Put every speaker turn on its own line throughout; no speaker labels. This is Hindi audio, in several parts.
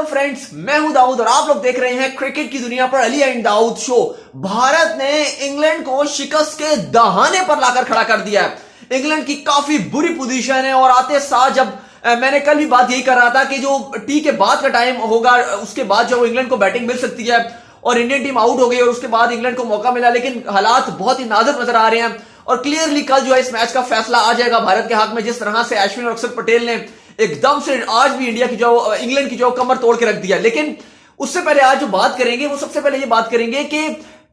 हेलो फ्रेंड्स, मैं हूं दाऊद और आप लोग देख रहे हैं क्रिकेट की दुनिया पर अली एंड दाऊद शो। भारत ने इंग्लैंड को शिकस्त के दहाने पर लाकर खड़ा कर दिया है। इंग्लैंड की काफी बुरी पोजीशन है और आते साथ जब मैंने कल भी बात यही कर रहा था कि जो टी के बाद का टाइम होगा उसके बाद जो इंग्लैंड को बैटिंग मिल सकती है और इंडियन टीम आउट हो गई और उसके बाद इंग्लैंड को मौका मिला, लेकिन हालात बहुत ही नाजुक नजर आ रहे हैं और क्लियरली कल जो है इस मैच का फैसला आ जाएगा भारत के हक में। जिस तरह से अश्विन और अक्षर पटेल ने एकदम से आज भी इंग्लैंड की जो कमर तोड़ के रख दिया। लेकिन उससे पहले आज जो बात करेंगे वो सबसे पहले ये बात करेंगे कि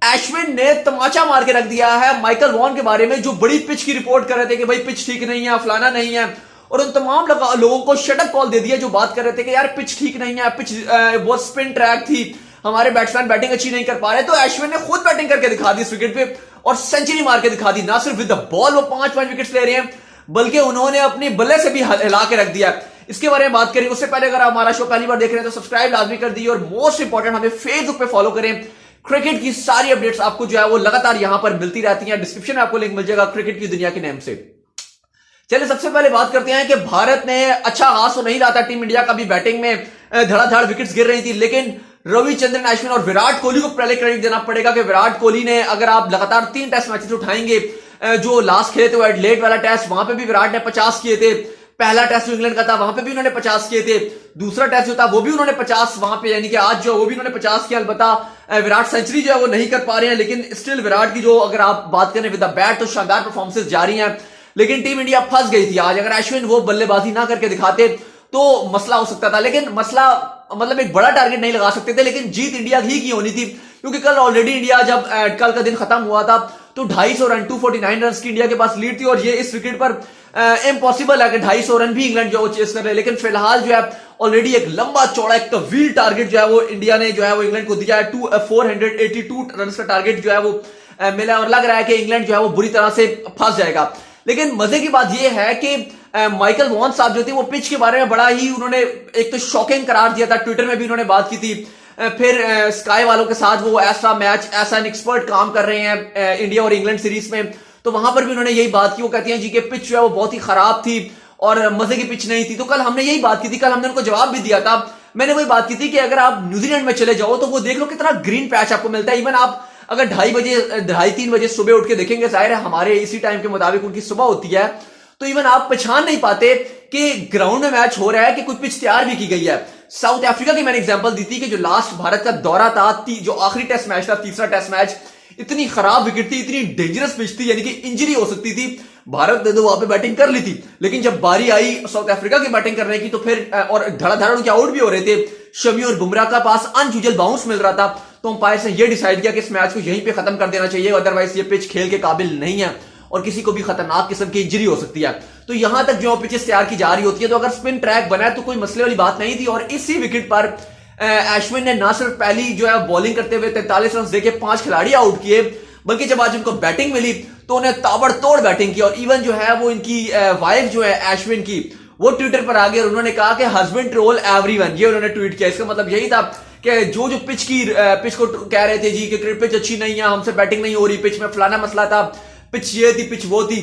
अश्विन ने तमाचा मार के रख दिया है माइकल वॉन के बारे में, जो बड़ी पिच की रिपोर्ट कर रहे थे कि भाई पिच ठीक नहीं है, फलाना नहीं है, और उन तमाम लोगों को शटअप कॉल दे दिया जो बात कर रहे थे कि यार पिच ठीक नहीं है, पिच बहुत स्पिन ट्रैक थी, हमारे बैट्समैन बैटिंग अच्छी नहीं कर पा रहे। तो अश्विन ने खुद बैटिंग करके दिखा दी इस विकेट पे और सेंचुरी मार के दिखा दी। ना सिर्फ विद द बॉल वो 5-5 विकेट्स ले रहे हैं बल्कि उन्होंने अपनी बल्ले से भी हिला के रख दिया। इसके बारे में बात करें उससे पहले अगर आप हमारा शो पहली बार देख रहे हैं तो सब्सक्राइब लाजमी कर दीजिए और मोस्ट इंपॉर्टेंट हमें फेसबुक पे फॉलो करें। क्रिकेट की सारी अपडेट्स आपको जो है वो लगातार यहां पर मिलती रहती हैं। डिस्क्रिप्शन में आपको लिंक मिल जाएगा क्रिकेट की दुनिया के नेम से। चलिए सबसे पहले बात करते हैं कि भारत ने अच्छा आगाज तो नहीं रहा था, टीम इंडिया का भी बैटिंग में धड़ाधड़ विकेट्स गिर रही थी, लेकिन रविचंद्रन अश्विन और विराट कोहली को पहले क्रेडिट देना पड़ेगा कि विराट कोहली ने, अगर आप लगातार 3 टेस्ट मैचेस उठाएंगे, जो लास्ट खेले थे एडिलेड वाला टेस्ट वहां पे भी विराट ने 50 किए थे, पहला टेस्ट जो इंग्लैंड का था वहां पे भी उन्होंने 50 किए थे, दूसरा टेस्ट जो था वो भी उन्होंने 50 वहां पे, यानी कि आज जो वो भी उन्होंने 50 किया। अलबत्ता विराट सेंचुरी जो है वो नहीं कर पा रहे हैं, लेकिन स्टिल विराट की जो अगर आप बात करें विद द बैट तो शानदार परफॉर्मेंसेस जारी हैं। लेकिन टीम इंडिया फंस गई थी आज। अगर अश्विन वो बल्लेबाजी ना करके दिखाते तो मसला हो सकता था, लेकिन मसला मतलब एक बड़ा टारगेट नहीं लगा सकते थे, लेकिन जीत इंडिया ही की होनी थी क्योंकि कल ऑलरेडी इंडिया जब कल का दिन खत्म हुआ था तो 250 रन 249 रन की इंडिया के पास लीड थी और ये इस विकेट पर इम्पॉसिबल है कि 250 रन भी इंग्लैंड जो चेस कर रहे हैं। लेकिन फिलहाल जो है ऑलरेडी एक लंबा चौड़ा एक तवील टारगेट जो है वो इंडिया ने जो है वो इंग्लैंड को दिया है। 482 रन का टारगेट जो है वो मिला और लग रहा है कि इंग्लैंड जो है वो बुरी तरह से फंस जाएगा। लेकिन मजे की बात यह है कि माइकल वॉन साहब जो थे वो पिच के बारे में बड़ा ही उन्होंने एक तो शॉकिंग करार दिया था, ट्विटर में भी उन्होंने बात की थी। फिर स्काई वालों के साथ वो ऐसा मैच ऐसा एक्सपर्ट काम कर रहे हैं इंडिया और इंग्लैंड सीरीज में, तो वहां पर भी उन्होंने यही बात की। वो कहती हैं जी कि पिच जो है वो बहुत ही खराब थी और मजे की पिच नहीं थी। तो कल हमने यही बात की थी, कल हमने उनको जवाब भी दिया था। मैंने वही बात की थी कि अगर आप न्यूजीलैंड में चले जाओ तो वो देख लो कितना ग्रीन पैच आपको मिलता है। इवन आप अगर 2:30-3 बजे सुबह उठ के देखेंगे, जाहिर है हमारे इसी टाइम के मुताबिक उनकी सुबह होती है, तो इवन आप पहचान नहीं पाते कि ग्राउंड में मैच हो रहा है कि कुछ पिच तैयार भी की गई है। साउथ अफ्रीका की मैंने एग्जांपल दी थी कि जो लास्ट भारत का दौरा था, जो आखिरी टेस्ट मैच था, तीसरा टेस्ट मैच, इतनी खराब विकेट थी, इतनी डेंजरस पिच थी, यानी कि इंजरी हो सकती थी। भारत ने तो वहां पे बैटिंग कर ली थी, लेकिन जब बारी आई साउथ अफ्रीका की बैटिंग करने की तो फिर और धड़ाधड़ उनके आउट भी हो रहे थे। शमी और बुमराह का पास अनयूजुअल बाउंस मिल रहा था, तो अंपायर ने यह डिसाइड किया कि इस मैच को यहीं पे खत्म कर देना चाहिए, अदरवाइज ये पिच खेल के काबिल नहीं है और किसी को भी खतरनाक किस्म की इंजरी हो सकती है। तो यहां तक जो पिचेस तैयार की जा रही होती है, तो अगर स्पिन ट्रैक बना है तो कोई मसले वाली बात नहीं थी। और इसी विकेट पर अश्विन ने ना सिर्फ पहली जो है बॉलिंग करते हुए 43 रन देके 5 खिलाड़ी आउट किए, बल्कि जब आज उनको बैटिंग मिली तो उन्हें ताबड़तोड़ बैटिंग की। और इवन जो है वो इनकी वाइफ जो है अश्विन की, वो ट्विटर पर आ गई और उन्होंने कहा कि हस्बैंड ट्रोल एवरीवन, ये उन्होंने ट्वीट किया। इसका मतलब यही था कि जो पिच को कह रहे थे जी कि पिच अच्छी नहीं है, हमसे बैटिंग नहीं हो रही, पिच में फलाना मसला था, पिच ये थी, पिच वो थी,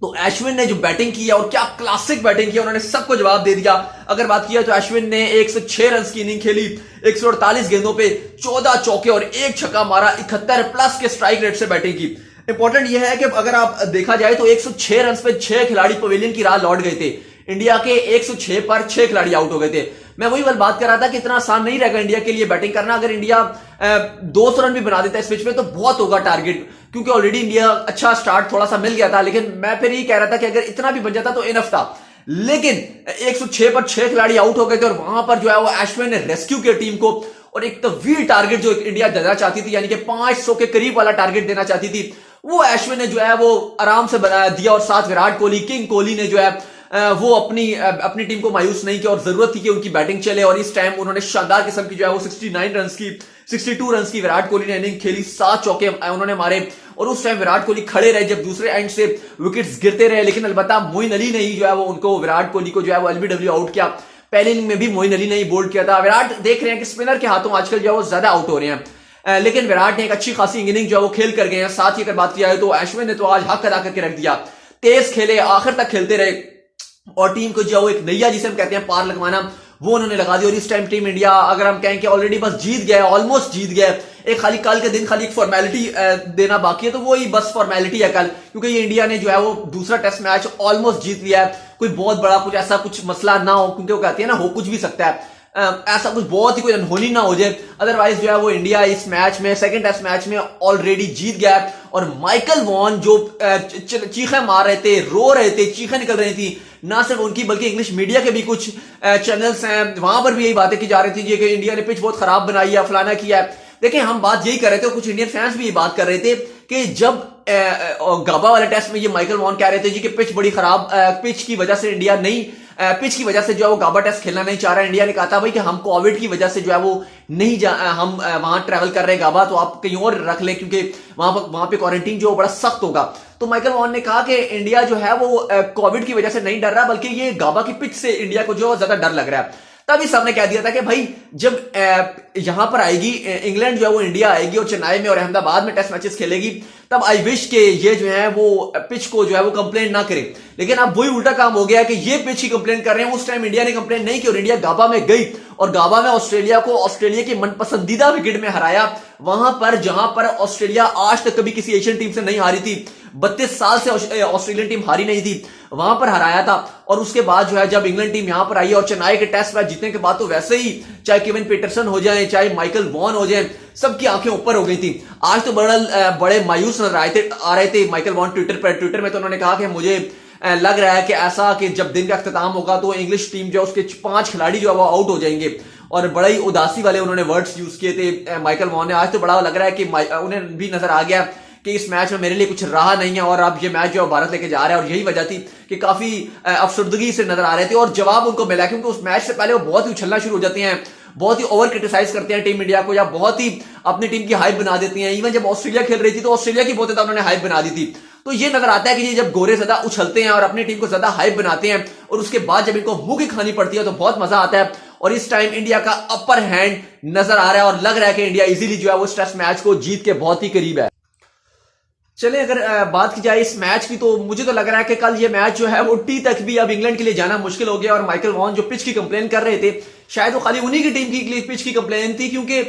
तो अश्विन ने जो बैटिंग की और क्या क्लासिक बैटिंग की, उन्होंने सबको जवाब दे दिया। अगर बात किया तो अश्विन ने 106 रन की इनिंग खेली, 148 गेंदों पे 14 चौके और 1 छक्का मारा, 71 प्लस के स्ट्राइक रेट से बैटिंग की। इंपॉर्टेंट यह है कि अगर आप देखा जाए तो 106 रन पे 6 खिलाड़ी पवेलियन की राह लौट गए थे। इंडिया के 106 पर 6 खिलाड़ी आउट हो गए थे। मैं वही वाली बात कर रहा था कि इतना आसान नहीं रहेगा इंडिया के लिए बैटिंग करना। अगर इंडिया 200 रन भी बना देता है इस पिच पे तो बहुत होगा टारगेट, क्योंकि ऑलरेडी इंडिया अच्छा स्टार्ट थोड़ा सा मिल गया था। लेकिन मैं फिर ये कह रहा था कि अगर इतना भी बन जाता तो इनफ था, लेकिन 106 पर 6 खिलाड़ी आउट हो गए थे और वहां पर जो है वो अश्विन ने रेस्क्यू किया टीम को और एक तवील टारगेट जो इंडिया देना चाहती थी, यानी कि 500 के करीब वाला टारगेट देना चाहती थी, वो अश्विन ने जो है वो आराम से बना दिया। और साथ विराट कोहली, किंग कोहली ने जो है वो अपनी टीम को मायूस नहीं किया और जरूरत थी कि उनकी बैटिंग चले। और इस टाइम उन्होंने शानदार किस्म की जो है वो 62 रन की विराट कोहली ने इनिंग खेली, 7 चौके उन्होंने मारे और उस टाइम विराट कोहली खड़े रहे जब दूसरे एंड से विकेट्स गिरते रहे। लेकिन अलबत्ता मोइन अली ने ही जो है वो उनको, विराट कोहली को जो है वो एलबीडब्ल्यू आउट किया। पहली इनिंग में भी मोइन अली ने ही बोल्ड किया था। विराट देख रहे हैं कि स्पिनर के हाथों आजकल जो है वो ज्यादा आउट हो रहे हैं, लेकिन विराट ने एक अच्छी खासी इनिंग जो है वो खेल कर गए हैं। साथ ही अगर बात किया है तो अश्विन ने तो आज हक अदा करके रख दिया, तेज खेले, आखिर तक खेलते रहे और टीम को जो एक नैया जिसे हम कहते हैं पार लगवाना वो उन्होंने लगा दी। और इस टाइम टीम इंडिया अगर हम कहें कि ऑलरेडी बस जीत गया, ऑलमोस्ट जीत गया, एक खाली कल के दिन खाली एक फॉर्मेलिटी देना बाकी है, तो वो ही बस फॉर्मेलिटी है कल, क्योंकि ये इंडिया ने जो है वो दूसरा टेस्ट मैच ऑलमोस्ट जीत लिया है। कोई बहुत बड़ा कुछ ऐसा कुछ मसला ना हो, क्योंकि वो कहती है ना हो कुछ भी सकता है, ऐसा कुछ बहुत ही कोई अनहोनी ना हो जाए। अदरवाइज जो है वो इंडिया इस मैच में, सेकंड टेस्ट मैच में ऑलरेडी जीत गया है। और माइकल वॉन जो चीखें मार रहे थे, रो रहे थे, चीखें निकल रही थी, ना सिर्फ उनकी बल्कि इंग्लिश मीडिया के भी कुछ चैनल्स हैं, वहां पर भी यही बातें की जा रही थी कि इंडिया ने पिच बहुत खराब बनाई है, फलाना किया है। देखिए हम बात यही कर रहे थे और कुछ इंडियन फैंस भी ये बात कर रहे थे कि जब गाबा वाले टेस्ट में ये माइकल वॉन कह रहे थे जी कि पिच बड़ी खराब, पिच की वजह से इंडिया नहीं, पिच की वजह से जो है वो गाबा टेस्ट खेलना नहीं चाह रहा है। इंडिया ने कहा था भाई कि हम कोविड की वजह से जो है वो नहीं हम वहां ट्रैवल कर रहे हैं गाबा, तो आप कहीं और रख लें क्योंकि वहां पे क्वारंटीन जो बड़ा सख्त होगा। तो माइकल वॉन ने कहा कि इंडिया जो है वो कोविड की वजह से नहीं डर रहा, बल्कि ये गाबा की पिच से इंडिया को जो ज्यादा डर लग रहा है। तभी सबने कह दिया था कि भाई जब यहां पर आएगी इंग्लैंड जो है वो इंडिया आएगी और चेन्नई में और अहमदाबाद में टेस्ट मैचेस खेलेगी, तब आई विश के ये जो है वो पिच को जो है वो कंप्लेन ना करे। लेकिन अब वही उल्टा काम हो गया कि ये पिच की कंप्लेन कर रहे हैं। उस टाइम इंडिया ने कंप्लेन नहीं की और इंडिया गाबा में गई और गाबा में ऑस्ट्रेलिया को ऑस्ट्रेलिया की मनपसंदीदा विकेट में हराया, वहां पर जहां पर ऑस्ट्रेलिया आज तक कभी किसी एशियन टीम से नहीं हारी थी, 32 साल से ऑस्ट्रेलियन टीम हारी नहीं थी, वहां पर हराया था। और उसके बाद जो है जब इंग्लैंड टीम यहां पर आई और चेन्नई के टेस्ट मैच जीतने के बाद तो वैसे ही चाहे केविन पीटरसन हो जाए, चाहे माइकल वॉन हो जाए, सबकी आंखें ऊपर हो गई थी। आज तो बड़े मायूस नजर आ रहे थे माइकल वॉन ट्विटर में तो उन्होंने कहा कि मुझे लग रहा है कि ऐसा कि जब दिन का अख्ताम होगा तो इंग्लिश टीम जो उसके 5 खिलाड़ी जो है वो आउट हो जाएंगे। और बड़ा ही उदासी वाले उन्होंने वर्ड्स यूज किए थे माइकल वॉन ने। आज तो बड़ा लग रहा है कि उन्हें भी नजर आ गया कि इस मैच में मेरे लिए कुछ रहा नहीं है और अब ये मैच जो भारत लेके जा रहा है। और यही वजह थी कि काफी अफसरदगी से नजर आ रहे थे और जवाब उनको मिला, क्योंकि उस मैच से पहले वो बहुत ही उछलना शुरू हो जाते हैं, बहुत ही ओवर क्रिटिसाइज करते हैं टीम इंडिया को, या बहुत ही अपनी टीम की हाइप बना देती हैं। इवन जब ऑस्ट्रेलिया खेल रही थी तो ऑस्ट्रेलिया की बहुत ज्यादा उन्होंने हाइप बना दी थी। तो ये नजर आता है कि ये जब गोरे ज्यादा उछलते हैं और अपनी टीम को ज्यादा हाइप बनाते हैं और उसके बाद जब इनको मुंह की खानी पड़ती है तो बहुत मजा आता है। और इस टाइम इंडिया का अपर हैंड नजर आ रहा है और लग रहा है कि इंडिया इजीली जो है वो टेस्ट मैच को जीत के बहुत ही करीब है। चलिए अगर बात की जाए इस मैच की, तो मुझे तो लग रहा है कि कल ये मैच जो है वो टी तक भी अब इंग्लैंड के लिए जाना मुश्किल हो गया। और माइकल वॉन जो पिच की कंप्लेन कर रहे थे, शायद वो खाली उन्हीं की टीम की पिच की कंप्लेन थी, क्योंकि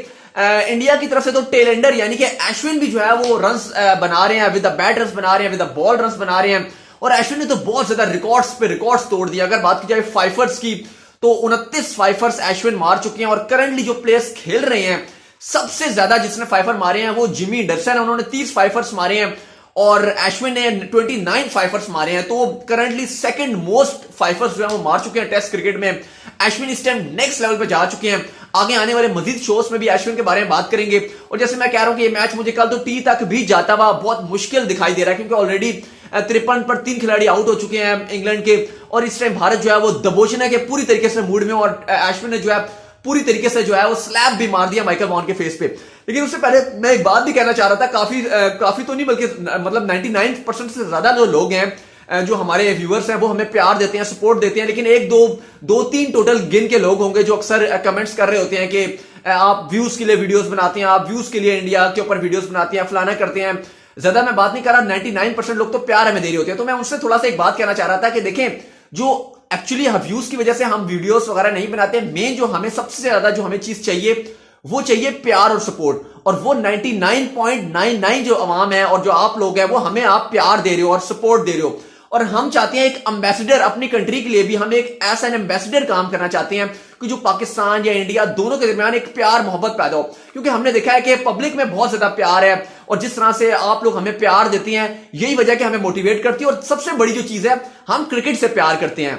इंडिया की तरफ से तो टेलेंडर यानी कि अश्विन भी जो है वो रन्स बना रहे हैं, विद द बैट रन्स बना रहे हैं, विद द बॉल रन्स बना रहे हैं। और अश्विन ने तो बहुत ज्यादा रिकॉर्ड्स पे रिकॉर्ड्स तोड़ दिया। अगर बात की जाए फाइफर्स की तो 29 फाइफर्स अश्विन मार चुके हैं। और करंटली जो प्लेयर्स खेल रहे हैं सबसे ज्यादा जिसने फाइफर मारे हैं वो जिमी एंडरसन है, उन्होंने 30 फाइफर्स मारे हैं और अश्विन ने 29 फाइफर्स मारे हैं। तो करंटली सेकंड मोस्ट फाइफर्स जो है वो मार चुके हैं टेस्ट क्रिकेट में। अश्विन इस टाइम नेक्स्ट लेवल पे जा चुके हैं। आगे आने वाले मजीद शोज में भी अश्विन के बारे में बात करेंगे। और जैसे मैं कह रहा हूं कि ये मैच मुझे कल तो टी तक भी जाता हुआ बहुत मुश्किल दिखाई दे रहा है, क्योंकि ऑलरेडी 53 पर 3 खिलाड़ी आउट हो चुके हैं इंग्लैंड के। और इस टाइम भारत जो है वो दबोचने के पूरी तरीके से मूड में, और अश्विन ने जो है पूरी तरीके से जो है वो स्लैप भी मार दिया माइकल वॉन के फेस पे। लेकिन उससे पहले मैं एक बात भी कहना चाह रहा था, काफी तो नहीं बल्कि मतलब 99% से ज्यादा जो लोग हैं जो हमारे व्यूअर्स हैं वो हमें प्यार देते हैं, सपोर्ट देते हैं। लेकिन एक दो तीन टोटल गिन के लोग होंगे जो अक्सर कमेंट्स कर रहे होते हैं कि आप व्यूज के लिए वीडियोस बनाते हैं, आप व्यूज के लिए इंडिया के ऊपर वीडियोस बनाते हैं, फलाना करते हैं। ज्यादा मैं बात नहीं कर रहा, 99% लोग तो प्यार हमें दे रहे होते हैं। तो मैं उनसे थोड़ा सा एक बात कहना चाह रहा था कि देखें, जो एक्चुअली व्यूज की वजह से हम वीडियोस वगैरह नहीं बनाते, मेन जो हमें सबसे ज्यादा जो हमें चीज चाहिए वो चाहिए प्यार और सपोर्ट। और वो 99.99 जो अवाम है और जो आप लोग हैं वो हमें आप प्यार दे रहे हो और सपोर्ट दे रहे हो। और हम चाहते हैं एक एम्बेसडर अपनी कंट्री के लिए भी, हम एक ऐसा एम्बेसडर काम करना चाहते हैं कि जो पाकिस्तान या इंडिया दोनों के दरमियान एक प्यार मोहब्बत पैदा हो। क्योंकि हमने देखा है कि पब्लिक में बहुत ज्यादा प्यार है और जिस तरह से आप लोग हमें प्यार देते हैं यही वजह कि हमें मोटिवेट करती है। और सबसे बड़ी जो चीज है, हम क्रिकेट से प्यार करते हैं।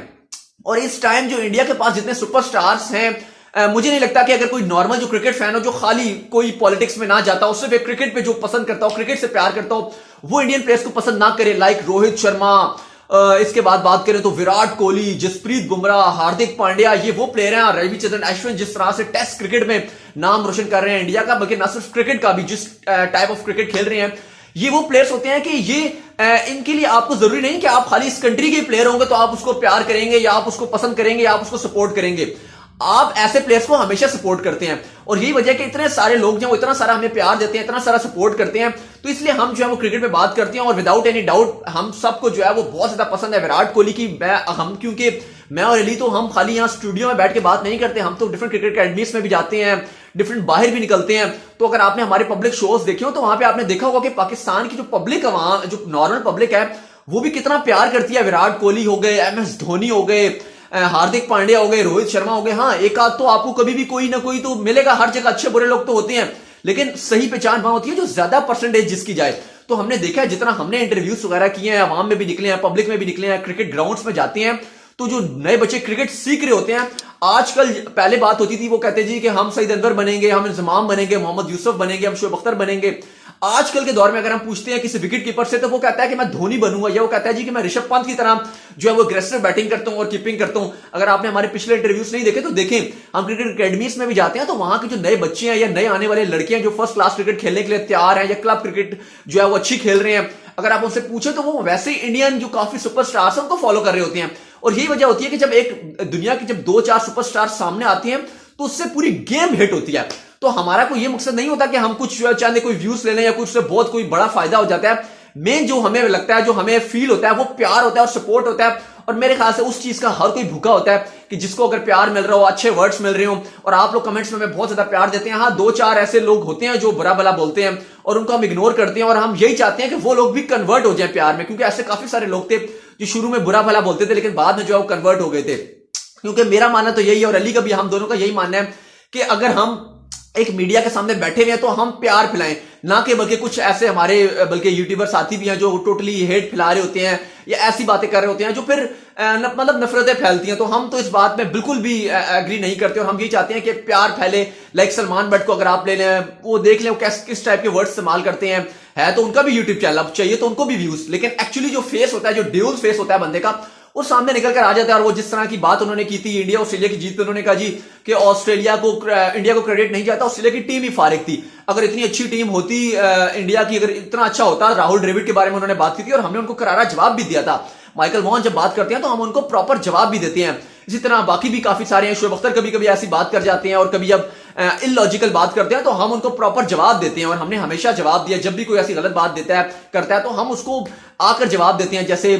और इस टाइम जो इंडिया के पास जितने सुपरस्टार्स हैं, मुझे नहीं लगता कि अगर कोई नॉर्मल जो क्रिकेट फैन हो जो खाली कोई पॉलिटिक्स में ना जाता हो, सिर्फ एक क्रिकेट पे जो पसंद करता हो, क्रिकेट से प्यार करता हो, वो इंडियन प्लेयर्स को पसंद ना करे। लाइक रोहित शर्मा, इसके बाद बात करें तो विराट कोहली, जसप्रीत बुमराह, हार्दिक पांड्या, ये वो प्लेयर हैं। रविचंद्रन अश्विन जिस तरह से टेस्ट क्रिकेट में नाम रोशन कर रहे हैं इंडिया का, बल्कि न सिर्फ क्रिकेट का भी, जिस टाइप ऑफ क्रिकेट खेल रहे हैं, ये वो प्लेयर्स होते हैं कि ये इनके लिए आपको जरूरी नहीं कि आप खाली इस कंट्री के प्लेयर होंगे तो आप उसको प्यार करेंगे या आप उसको पसंद करेंगे या आप उसको सपोर्ट करेंगे। आप ऐसे प्लेयर्स को हमेशा सपोर्ट करते हैं और यही वजह कि इतने सारे लोग जो इतना सारा हमें प्यार देते हैं, इतना सारा सपोर्ट करते हैं, तो इसलिए हम जो है वो क्रिकेट पे बात करते हैं। और विदाउट एनी डाउट हम सबको जो है वो बहुत ज्यादा पसंद है विराट कोहली की। हम क्योंकि मैं और अली तो हम खाली यहाँ स्टूडियो में बैठ के बात नहीं करते, हम तो डिफरेंट क्रिकेट अकेडमीज में भी जाते हैं, डिफरेंट बाहर भी निकलते हैं। तो अगर आपने हमारे पब्लिक शोज देखे हो तो वहां पे आपने देखा होगा कि पाकिस्तान की जो पब्लिक है, जो नॉर्मल पब्लिक है, वो भी कितना प्यार करती है। विराट कोहली हो गए, MS धोनी हो गए, हार्दिक पांड्या हो गए, रोहित शर्मा हो गए। हाँ, एक आध तो आपको कभी भी कोई ना कोई तो मिलेगा, हर जगह अच्छे बुरे लोग तो होते हैं, लेकिन सही पहचान वहां होती है जो ज्यादा परसेंटेज जिसकी जाए। तो हमने देखा है जितना हमने इंटरव्यूज वगैरह किए हैं, आवाम में भी निकले हैं, पब्लिक में भी निकले हैं, क्रिकेट ग्राउंड्स में जाते हैं, तो जो नए बच्चे क्रिकेट सीख रहे होते हैं, आजकल पहले बात होती थी वो कहते जी कि हम सईद अनवर बनेंगे, हम इंजमाम बनेंगे, मोहम्मद यूसुफ बनेंगे, हम शोएब अख्तर बनेंगे। आजकल के दौर में अगर हम पूछते हैं किसी विकेट कीपर से तो वो कहता है कि मैं धोनी बनूंगा, या वो कहता है जी कि मैं ऋषभ पंत की तरह जो है वो अग्रेसिव बैटिंग करता हूं और कीपिंग करता हूं। अगर आपने हमारे पिछले इंटरव्यूज नहीं देखे तो देखें, हम क्रिकेट अकेडमीज में भी जाते हैं, तो वहां के जो नए बच्चे हैं या नए आने वाले लड़के हैं जो फर्स्ट क्लास क्रिकेट खेलने के लिए तैयार हैं या क्लब क्रिकेट जो है वो अच्छी खेल रहे हैं, अगर आप उनसे पूछे तो वो वैसे ही इंडियन जो काफी सुपरस्टार्स हैं उनको फॉलो कर रहे होते हैं। और यही वजह होती है कि जब एक दुनिया की जब 2-4 सुपरस्टार सामने आती हैं तो उससे पूरी गेम हिट होती है। तो हमारा कोई ये मकसद नहीं होता कि हम कुछ चाहते कोई व्यूज ले लें या कुछ से बहुत कोई बड़ा फायदा हो जाता है। मेन जो हमें लगता है, जो हमें फील होता है, वो प्यार होता है और सपोर्ट होता है। और मेरे ख्याल से उस चीज का हर कोई भूखा होता है कि जिसको अगर प्यार मिल रहा हो, अच्छे वर्ड्स मिल रहे हो, और आप लोग कमेंट्स में हमें बहुत ज्यादा प्यार देते हैं। हाँ, 2-4 ऐसे लोग होते हैं जो बुरा भला बोलते हैं और उनको हम इग्नोर करते हैं, और हम यही चाहते हैं कि वो लोग भी कन्वर्ट हो जाए प्यार में, क्योंकि ऐसे काफी सारे लोग थे जो शुरू में बुरा भला बोलते थे लेकिन बाद में जो है वो कन्वर्ट हो गए थे। क्योंकि मेरा मानना तो यही है और अली का भी, हम दोनों का यही मानना है कि अगर हम एक मीडिया के सामने बैठे हुए हैं तो हम प्यार फैलाएं, ना कि बल्कि कुछ ऐसे हमारे बल्कि यूट्यूबर साथी भी हैं जो टोटली हेट फैला रहे होते हैं या ऐसी बातें कर रहे होते हैं जो फिर मतलब नफरतें फैलती हैं। तो हम तो इस बात में बिल्कुल भी एग्री नहीं करते और हम यही चाहते हैं कि प्यार फैले। लाइक सलमान भट्ट को अगर आप ले लें, वो देख लें वो किस टाइप के वर्ड इस्तेमाल करते हैं, है तो उनका भी यूट्यूब चैनल चाहिए तो उनको भी व्यूज, लेकिन एक्चुअली जो फेस होता है, जो ड्यूल फेस होता है बंदे का, वो सामने निकल कर आ जाता है। और वो जिस तरह की बात उन्होंने की थी इंडिया ऑस्ट्रेलिया की जीत पे, उन्होंने कहा जी कि ऑस्ट्रेलिया को इंडिया को क्रेडिट नहीं जाता, ऑस्ट्रेलिया की टीम ही फारिग थी। अगर इतनी अच्छी टीम होती इंडिया की, अगर इतना अच्छा होता, राहुल द्रविड़ के बारे में उन्होंने बात की थी और हमने उनको करारा जवाब भी दिया था। माइकल वॉन जब बात करते हैं तो हम उनको प्रॉपर जवाब भी देते हैं। इसी तरह बाकी भी काफी सारे हैं, शोएब अख्तर कभी कभी ऐसी बात कर जाते हैं और कभी जब इलॉजिकल बात करते हैं तो हम उनको प्रॉपर जवाब देते हैं, और हमने हमेशा जवाब दिया। जब भी कोई ऐसी गलत बात देता है करता है तो हम उसको आकर जवाब देते हैं। जैसे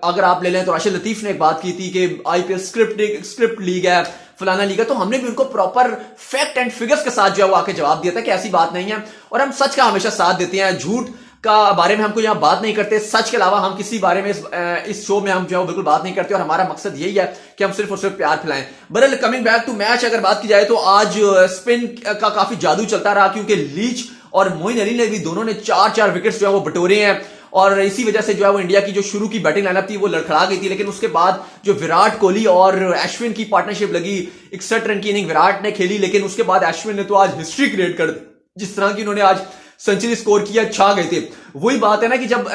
अगर आप ले लें तो राशिद लतीफ ने एक बात की थी कि IPL स्क्रिप्ट लीग है, फलाना लीग है, तो हमने भी उनको प्रॉपर फैक्ट एंड फिगर्स के साथ जो है वो आके जवाब दिया था कि ऐसी बात नहीं है। और हम सच का हमेशा साथ देते हैं, झूठ का बारे में हमको यहां बात नहीं करते। सच के अलावा हम किसी बारे में इस शो में हम जो है बिल्कुल बात नहीं करते, और हमारा मकसद यही है कि हम सिर्फ और सिर्फ प्यार फैलाएं। बहरहाल कमिंग बैक टू मैच अगर बात की जाए तो आज स्पिन का काफी जादू चलता रहा, क्योंकि लीच और मोइन अली ने भी दोनों ने 4-4 विकेट्स जो है वो बटोरे हैं, और इसी वजह से जो है वो इंडिया की जो शुरू की बैटिंग लाइनअप थी वो लड़खड़ा गई थी। लेकिन उसके बाद जो विराट कोहली और अश्विन की पार्टनरशिप लगी, 61 रन की इनिंग विराट ने खेली, लेकिन उसके बाद अश्विन ने तो आज हिस्ट्री क्रिएट कर दी। जिस तरह की उन्होंने आज सेंचुरी स्कोर किया, छा गए थे। वही बात है ना कि जब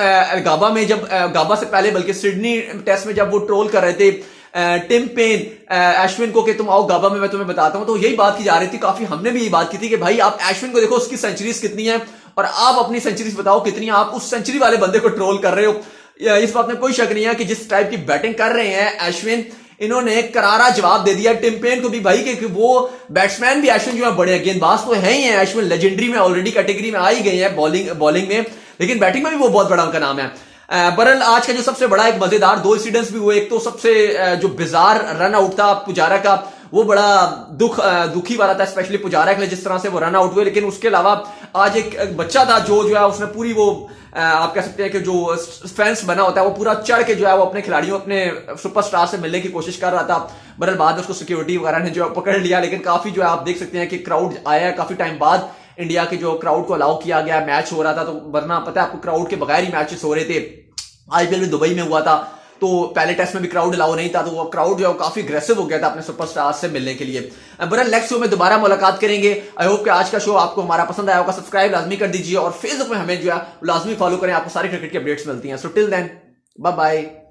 गाबा से पहले बल्कि सिडनी टेस्ट में जब वो ट्रोल कर रहे थे टिम पेन अश्विन को कि तुम आओ गाबा में मैं तुम्हें बताता हूं, तो यही बात की जा रही थी। काफी हमने भी यही बात की थी कि भाई आप अश्विन को देखो, उसकी सेंचुरीज कितनी है और आप अपनी सेंचुरीज बताओ कितनी है। आप उस सेंचुरी वाले बंदे को ट्रोल कर रहे हो। इस बात में कोई शक नहीं है कि जिस टाइप की बैटिंग कर रहे हैं अश्विन, इन्होंने करारा जवाब दे दिया टिम पेन को भी भाई कि वो बैट्समैन भी अश्विन जो है बड़े गेंदबाज तो है ही है। अश्विन लेजेंडरी में ऑलरेडी कैटेगरी में आ ही गए हैं बॉलिंग में, लेकिन बैटिंग में भी वो बहुत बड़ा उनका नाम है। बहरहाल आज का जो सबसे बड़ा एक मजेदार 2 इंसिडेंट्स भी हुए। एक तो सबसे जो बिजार रन आउट था पुजारा का, वो बड़ा दुखी वाला था, स्पेशली पुजारा के लिए जिस तरह से वो रन आउट हुए। लेकिन उसके अलावा आज एक बच्चा था जो है उसने पूरी वो आप कह सकते हैं कि जो फैंस बना होता है वो पूरा चढ़ के जो है वो अपने खिलाड़ियों, अपने सुपरस्टार से मिलने की कोशिश कर रहा था। बहरहाल बाद में उसको सिक्योरिटी वगैरह ने जो पकड़ लिया, लेकिन काफी जो है आप देख सकते हैं कि क्राउड आया है काफी टाइम बाद। इंडिया के जो क्राउड को अलाउ किया गया, मैच हो रहा था, तो वरना पता है आपको क्राउड के बगैर ही मैचेस हो रहे थे। IPL भी दुबई में हुआ था तो पहले टेस्ट में भी क्राउड अलाउ नहीं था, तो वो क्राउड जो है काफी अग्रेसिव हो गया था अपने सुपरस्टार से मिलने के लिए। बहरहाल नेक्स्ट शो में दोबारा मुलाकात करेंगे। आई होप कि आज का शो आपको हमारा पसंद आया होगा। सब्सक्राइब लाजमी कर दीजिए और फेसबुक में हमें जो है लाजमी फॉलो करें, आपको सारी क्रिकेट की अपडेट्स मिलती हैं। So till then bye bye.